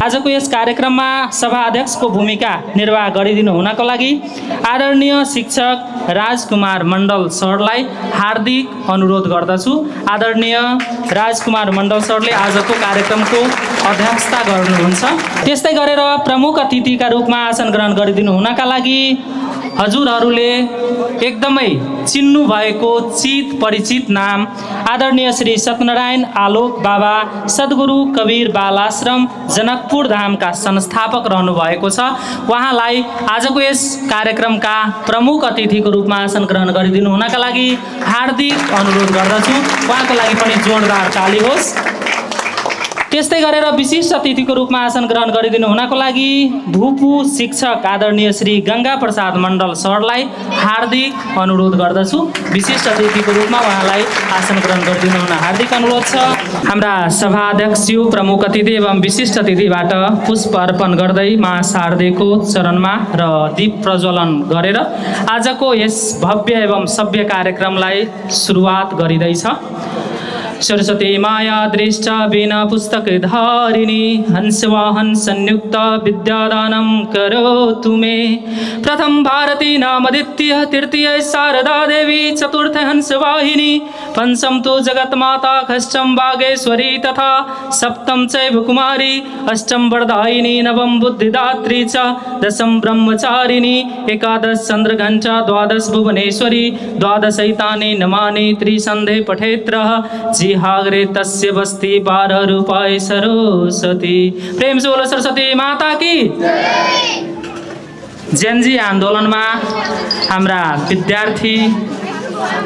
आजको यस कार्यक्रममा सभा अध्यक्षको भूमिका निर्वाह गरिदिनु हुनको लागि आदरणीय शिक्षक राजकुमार मण्डल सरलाई हार्दिक अनुरोध गर्दछु। आदरणीय राजकुमार मण्डल सरले आजको कार्यक्रमको अध्यक्षता गर्नुहुन्छ। त्यस्तै गरेर प्रमुख अतिथिका रूपमा आसन ग्रहण गरिदिनु हुनका लागि हजुरहरूले एकदमै चिन्नु भएको चित परिचित नाम आदरणीय श्री सत्यनारायण आलोक बाबा सद्गुरु कवीर बाल आश्रम जनकपुर धामका संस्थापक रहनु भएको छ। उहाँलाई आजको यस कार्यक्रमका प्रमुख अतिथिको रूपमा आसन ग्रहण गरिदिनु हुनका लागि हार्दिक अनुरोध गर्दछु। उहाँको लागि पनि जोरदार ताली होस्। त्यस्तै गरेर विशिष्ट अतिथिको रूपमा आसन ग्रहण गरिदिनु हुनको लागि भूपू शिक्षक आदरणीय श्री गंगा प्रसाद मण्डल सरलाई हार्दिक अनुरोध गर्दछु। विशिष्ट अतिथिको रूपमा उहाँलाई आसन ग्रहण गरिदिनु हुन हार्दिक अनुरोध छ। हाम्रा सभाध्यक्षज्यू प्रमुख अतिथि एवं विशिष्ट अतिथिबाट पुष्प अर्पण गर्दै मा शारदेको चरणमा र दीप प्रज्वलन गरेर आजको यस भव्य एवं सभ्य कार्यक्रमलाई सुरुवात गरिँदैछ। सरस्वती माया दृष्टा बिना पुस्तक धारिणी हंसवाहन संयुक्त विद्यादानं करोतु मे। प्रथम भारती नाम द्वितीय तृतीय शारदा देवी चतुर्थ हंसवाहिनी पंचम तो जगत माता षष्ठम बागेश्वरी तथा सप्तम चैव कुमारी अष्टम वरदायिनी नवम बुद्धिदात्री च दशम ब्रह्मचारिणी एकादश चंद्रघंटा द्वादश भुवनेश्वरी द्वादशैतानि नमानि त्रिसंधे पठेत्रः जिहाग्रे तस्य बस्ती 12 रूपाय सरस्वती। प्रेम से बोलो सरस्वती माता की जेनजी आन्दोलनमा हाम्रा विद्यार्थी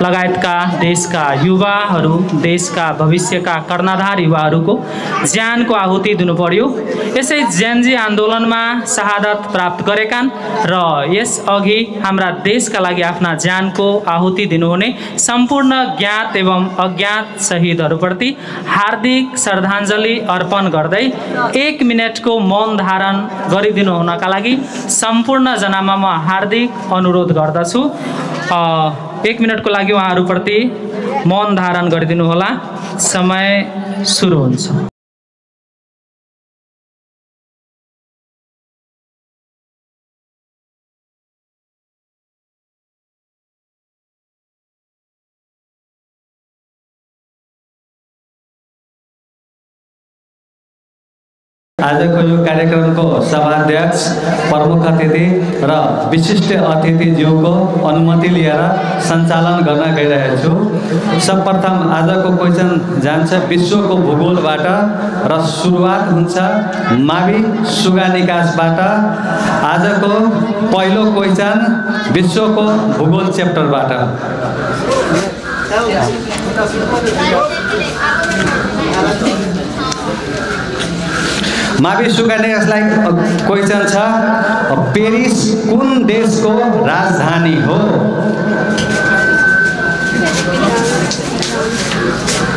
लगायतका देशका युवाहरू देशका भविष्यका कर्णधार युवाहरूको ज्यानको आहुति दिनु पर्यो। यसै जेनजी आन्दोलनमा शहादत प्राप्त गरेकान र यस अघि हाम्रा देशका लागि आफ्ना ज्यानको आहुति दिनुहुने सम्पूर्ण ज्ञात एवं अज्ञात शहीदहरूप्रति हार्दिक श्रद्धाञ्जली अर्पण गर्दै 1 मिनेटको मौन धारण गरिदिनु हुनका लागि सम्पूर्ण जनामा म हार्दिक अनुरोध गर्दछु। 1 मिनटको लागि उहाँहरूप्रति मौन धारण गरिदिनु होला। समय सुरु हुन्छ। आजको यो कार्यक्रमको सभाध्यक्ष प्रमुख अतिथि र विशिष्ट अतिथिज्यूको अनुमति लिएर सञ्चालन गर्न गइरहेको छु। सर्वप्रथम आजको क्वेशन जान्छ विश्वको भूगोलबाट र सुरुवात हुन्छ मावि सुगा निकासबाट। आजको पहिलो क्वेशन विश्वको भूगोल च्याप्टरबाट। मावि सुगा निकासलाई क्वेशन छ पेरिस कुन देशको राजधानी हो?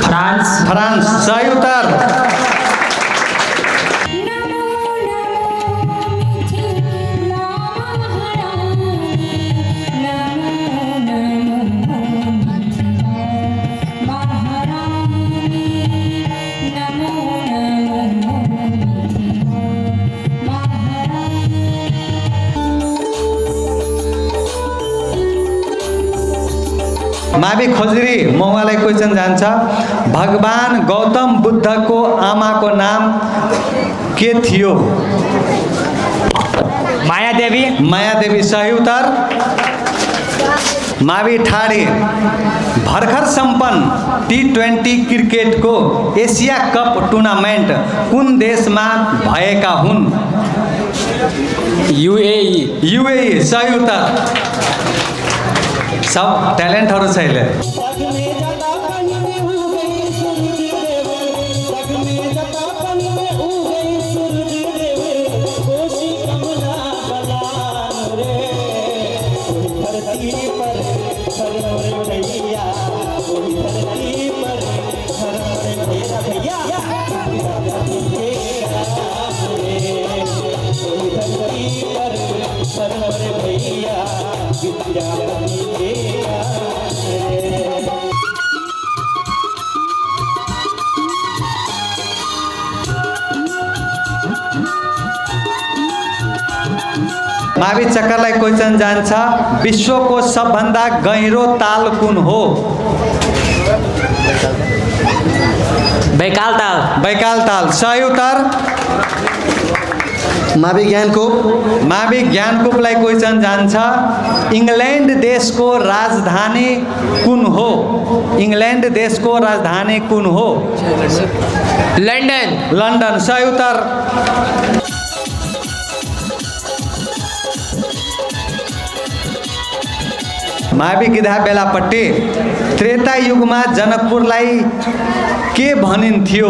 फ्रान्स। फ्रान्स सही उत्तर। मावि खोजरी मौवालाई क्वेशन जान्छ भगवान गौतम बुद्धको आमाको नाम के थियो? मायादेवी। मायादेवी सही उत्तर। मावि ठाडे भर्खर सम्पन्न T20 क्रिकेटको एसिया कप टुर्नामेन्ट कुन देशमा भएका हुन्? UAE। UAE सही उत्तर। सब ट्यालेन्टहरु छ अहिले। भैया मावि चक्करलाई क्वेसन जान्छ विश्वको सबभन्दा गहिरो ताल कुन हो? बैकाल ताल। बैकाल ताल सही उत्तर। मावि ज्ञानकुप। मावि ज्ञानकुपलाई क्वेसन जान्छ इङ्ल्यान्ड देशको राजधानी कुन हो? इङ्ल्यान्ड देशको राजधानी कुन हो? लन्डन। लन्डन सही उत्तर। मावि गिधा बेलापट्टि त्रेता युगमा जनकपुरलाई के भनिन्थ्यो?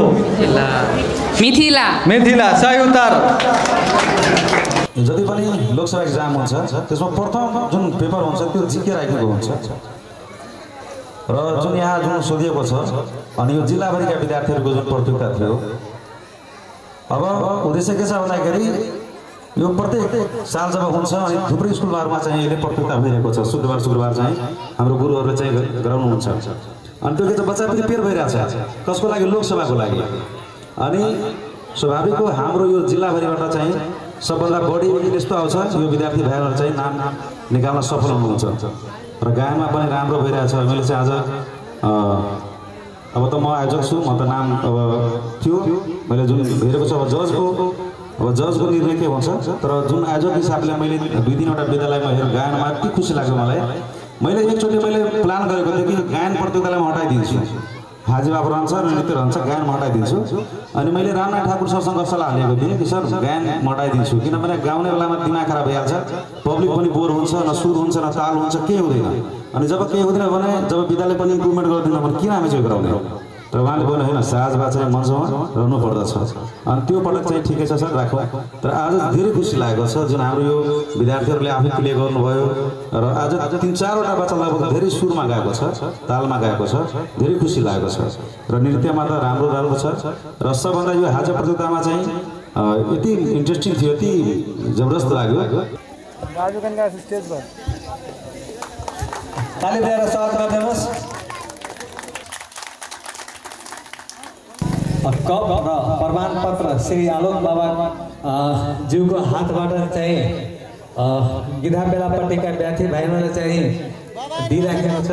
मिथिला। मिथिला सही उत्तर। जति पनि लोकसभा एक्जाम हुन्छ त्यसमा प्रथम जुन पेपर हुन्छ त्यो जिके राखेको हुन्छ र जुन यहाँ जुन सोधिएको छ अनि यो जिल्लाभरिका विद्यार्थीहरूको जुन प्रतियोगिता थियो अब उद्देश्य के छ भन्दाखेरि यो प्रत्येक साल जब हुन्छ अनि थुप्रै स्कुलहरूमा चाहिँ यसले प्रतियोगिता भइरहेको छ। शुक्रबार चाहिँ हाम्रो गुरुहरूले चाहिँ गराउनुहुन्छ अनि त्यो के छ बच्चा प्रिपेयर भइरहेछ कसको लागि? लोकसभाको लागि। अनि स्वाभाविक हो हाम्रो यो जिल्लाभरिबाट चाहिँ सबभन्दा बढी यस्तो आउँछ यो विद्यार्थी भाइहरू चाहिँ नाम निकाल्न सफल हुनुहुन्छ र गायनमा पनि राम्रो भइरहेछ। मैले चाहिँ आज अब त म आयोजक छु, म त नाम अब थियो मैले जुन हेरेको छु अब जजको निर्णय के हुन्छ तर जुन आयोजक हिसाबले मैले 2-3वटा विद्यालयमा हेरेर गायनमा यति खुसी लाग्यो मलाई। मैले एकचोटि मैले प्लान गरेको थिएँ कि गायन प्रतियोगितालाई म हटाइदिन्छु, हाजी बाबु रहन्छ नृत्य रहन्छ गायन म हटाइदिन्छु। अनि मैले रामनाथ ठाकुर सरसँग सल्लाह लिएको थिएँ कि सर गायन म हटाइदिन्छु किनभने गाउने बेलामा दिमाग खराब भइहाल्छ, पब्लिक पनि बोर हुन्छ, न सुर हुन्छ न ताल हुन्छ, केही हुँदैन। अनि जब केही हुँदैन भने जब विद्यालय पनि इम्प्रुभमेन्ट गरिदिनु भने किन हामी चाहिँ गराउने? र उहाँले भन्नु होइन साजबा चाहिँ मञ्चमा रहनु पर्दछ अनि त्यो पटक चाहिँ ठिकै छ सर राखौँ। तर आज धेरै खुसी लागेको छ जुन हाम्रो यो विद्यार्थीहरूले आफै प्ले गर्नुभयो र आज 3-4वटा बच्चा लगभग धेरै सुरमा गएको छ, तालमा गएको छ, धेरै खुसी लागेको छ र नृत्यमा त राम्रो छ र सबभन्दा यो हाजा प्रतियोगितामा चाहिँ यति इन्ट्रेस्टिङ थियो, यति जबरदस्त लाग्यो। ताली दिएर स्वागत गरिदिनुहोस्। कप र प्रमाणपत्र श्री आलोक बाबा ज्यूको हातबाट चाहिँ गिधा बेलापट्टिका विद्यार्थी भाइहरूलाई चाहिँ दिइराखेको छ।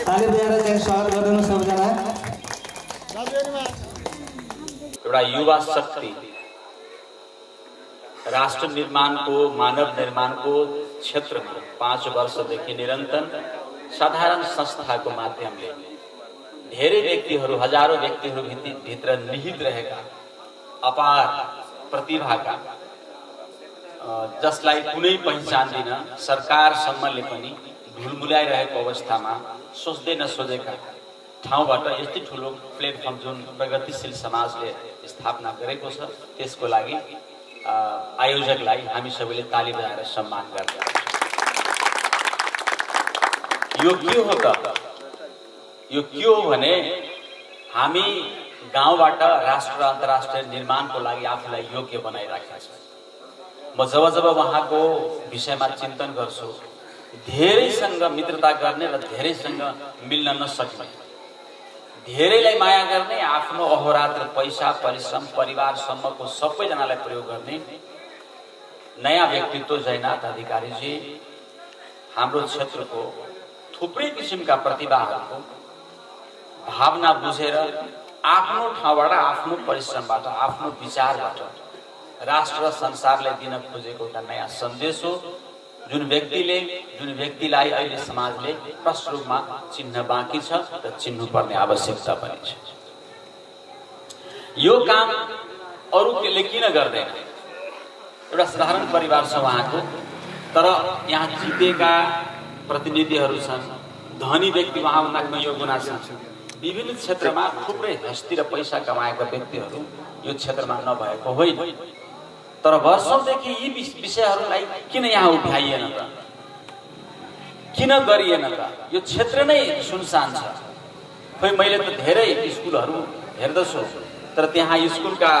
ताली दिएर चाहिँ स्वागत गरिदिनु सबैजना। एउटा युवा शक्ति राष्ट्र निर्माणको मानव निर्माणको क्षेत्रमा 5 वर्षदेखि निरन्तर साधारण संस्थाको माध्यमले धेरै व्यक्तिहरू, हजारौं व्यक्तिहरू भित्र निहित रहेका अपार प्रतिभाका जसलाई कुनै पहिचान दिन सरकारसम्मले पनि ढुलमुलाइरहेको अवस्थामा सोच्दै नसोचेका ठाउँबाट यति ठुलो प्लेटफर्म जुन प्रगतिशील समाजले स्थापना गरेको छ त्यसको लागि आयोजकलाई हामी सबैले ताली बजाएर सम्मान गर्छौँ। यो के हो त? यो के हो भने हामी गाउँबाट राष्ट्र र अन्तर्राष्ट्रिय निर्माणको लागि आफूलाई योग्य बनाइराखेका छौँ। म जब उहाँको विषयमा चिन्तन गर्छु धेरैसँग मित्रता गर्ने र धेरैसँग मिल्न नसक्ने, धेरैलाई माया गर्ने, आफ्नो अहोरात्र पैसा परिश्रम परिवारसम्मको सबैजनालाई प्रयोग गर्ने नयाँ व्यक्तित्व जयनाथ अधिकारीजी हाम्रो क्षेत्रको थुप्रै किसिमका प्रतिभाहरूको भावना बुझेर आफ्नो ठाउँबाट, आफ्नो परिश्रमबाट, आफ्नो विचारबाट राष्ट्र र संसारलाई दिन खोजेको एउटा नयाँ सन्देश हो जुन व्यक्तिलाई अहिले समाजले प्रष्ट रूपमा चिन्न बाँकी छ र चिन्नुपर्ने आवश्यकता पनि छ। यो काम अरूले किन गर्दैन? एउटा साधारण परिवार छ उहाँको, तर यहाँ जितेका प्रतिनिधिहरू छन्, धनी व्यक्ति उहाँ उनीहरूको यो गुना छ। विभिन्न क्षेत्रमा थुप्रै हस्ती र पैसा कमाएका व्यक्तिहरू यो क्षेत्रमा नभएको होइन, तर वर्षौंदेखि यी विषयहरूलाई किन यहाँ उभ्याइएन त? किन गरिएन त? यो क्षेत्र नै सुनसान छ। खोइ मैले त धेरै स्कुलहरू हेर्दछु तर त्यहाँ स्कुलका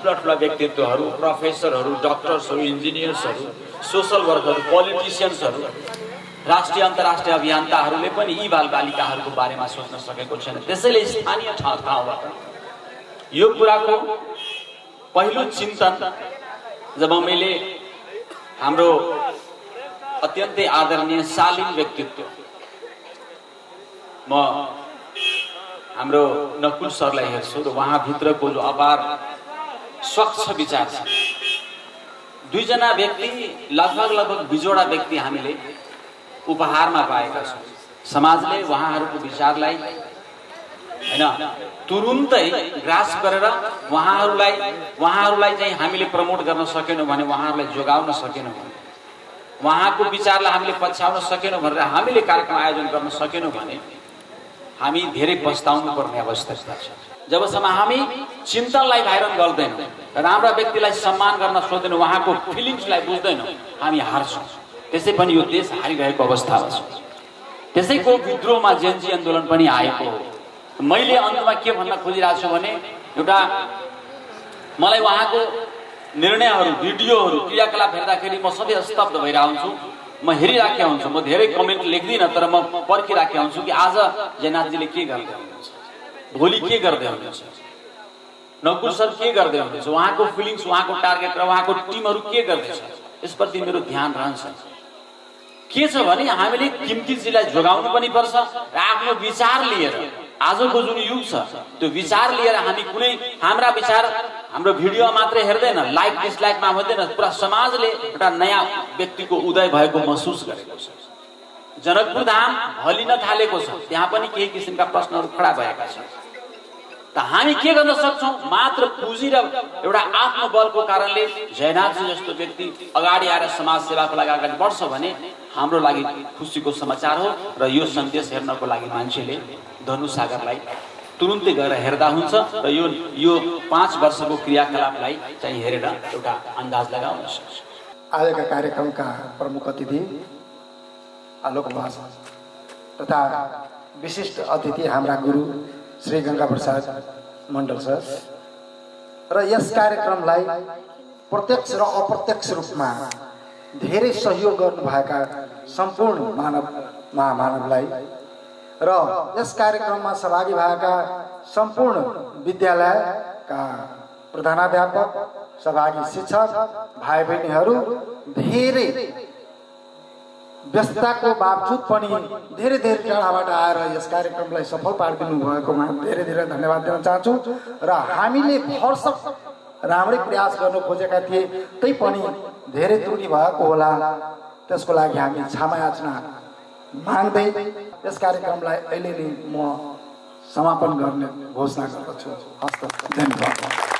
ठुला व्यक्तित्वहरू, प्रोफेसरहरू, डाक्टर्सहरू, इन्जिनियर्सहरू, सोशल वर्करहरू, पोलिटिसियन्सहरू, राष्ट्रिय अन्तर्राष्ट्रिय अभियन्ताहरूले पनि यी बालबालिकाहरूको बारेमा सोच्न सकेको छैन। त्यसैले स्थानीय ठाउँबाट यो कुराको पहिलो चिन्तन जब मैले हाम्रो अत्यन्तै आदरणीय शालीन व्यक्तित्व म हाम्रो नकुल सरलाई हेर्छु र उहाँभित्रको जो अपार स्वच्छ विचार छ, दुईजना व्यक्ति लगभग 20वटा व्यक्ति हामीले उपहारमा पाएका छौँ। समाजले उहाँहरूको विचारलाई हैन तुरुन्तै ग्रास गरेर उहाँहरूलाई चाहिँ हामीले प्रमोट गर्न सकेनौँ भने, उहाँहरूलाई जोगाउन सकेनौँ भने, उहाँको विचारलाई हामीले पछ्याउन सकेनौँ भनेर हामीले कार्यक्रम आयोजन गर्न सकेनौँ भने हामी धेरै पछताउनु पर्ने अवस्था छ। जबसम्म हामी चिन्तनलाई भाइरल गर्दैनौँ, राम्रा व्यक्तिलाई सम्मान गर्न सोच्दैनौँ, उहाँको फिलिङ्सलाई बुझ्दैनौँ, हामी हार्छौँ। त्यसै पनि यो देश हारिरहेको अवस्थामा छ। त्यसैको विद्रोहमा जेएनजी आन्दोलन पनि आएको हो। मैले अन्तमा के भन्न खोजिरहेको छु भने, एउटा मलाई उहाँको निर्णयहरू, भिडियोहरू, क्रियाकलाप हेर्दाखेरि म सधैँ स्तब्ध भइरहेको हुन्छु। म हेरिराखेको हुन्छु, म धेरै कमेन्ट लेख्दिनँ, तर म पर्खिराखेको हुन्छु कि आज जयनाथजीले के गर्दै हुनुहुन्छ, भोलि के गर्दै हुनुहुन्छ, नकुल सर के गर्दै हुनुहुन्छ, उहाँको फिलिङ्स, उहाँको टार्गेट र उहाँको टिमहरू के गर्दैछ, यसप्रति मेरो ध्यान रहन्छ। के छ भने हामीले किम्ती चिजलाई जोगाउनु पनि पर्छ र आफ्नो विचार लिएर, आजको जुन युग छ त्यो विचार लिएर हामी कुनै हाम्रा विचार हाम्रो भिडियो मात्रै हेर्दैन, लाइक डिसलाइकमा हुँदैन, पुरा समाजले एउटा नयाँ व्यक्तिको उदय भएको महसुस गरेको छ। जनकपुर धाम हलिन थालेको छ, त्यहाँ पनि केही किसिमका प्रश्नहरू खडा भएका छन्। त हामी के गर्न सक्छौँ? मात्र पुँजी र एउटा आत्मबलको कारणले जयनाथजी जस्तो व्यक्ति अगाडि आएर समाज सेवाको लागि अगाडि बढ्छ भने हाम्रो लागि खुसीको समाचार हो। र यो सन्देश हेर्नको लागि मान्छेले धनुसागरलाई तुरुन्तै गएर हेर्दा हुन्छ र यो 5 वर्षको क्रियाकलापलाई चाहिँ हेरेर एउटा अन्दाज लगाउन सक्छ। आजका कार्यक्रमका प्रमुख अतिथि आलोक महाशय तथा विशिष्ट अतिथि हाम्रा गुरु श्री गंगा प्रसाद मण्डल सर र यस कार्यक्रमलाई प्रत्यक्ष र अप्रत्यक्ष रूपमा धेरै सहयोग गर्नुभएका सम्पूर्ण महामानवलाई र यस कार्यक्रममा सहभागी भएका सम्पूर्ण विद्यालयका प्रधानाध्यापक, सहभागी शिक्षक भाइ बहिनीहरू, धेरै व्यस्तताको बावजुद पनि धेरै टाढाबाट आएर यस कार्यक्रमलाई सफल पारिदिनु भएकोमा धेरै धन्यवाद दिन चाहन्छु। र हामीले भरसक राम्रै प्रयास गर्न खोजेका थिए, तै पनि धेरै त्रुटि भएको होला, त्यसको लागि हामी क्षमा याचना माग्दै यस कार्यक्रमलाई अहिले नै म समापन गर्ने घोषणा गर्दछु। हस्त, धन्यवाद।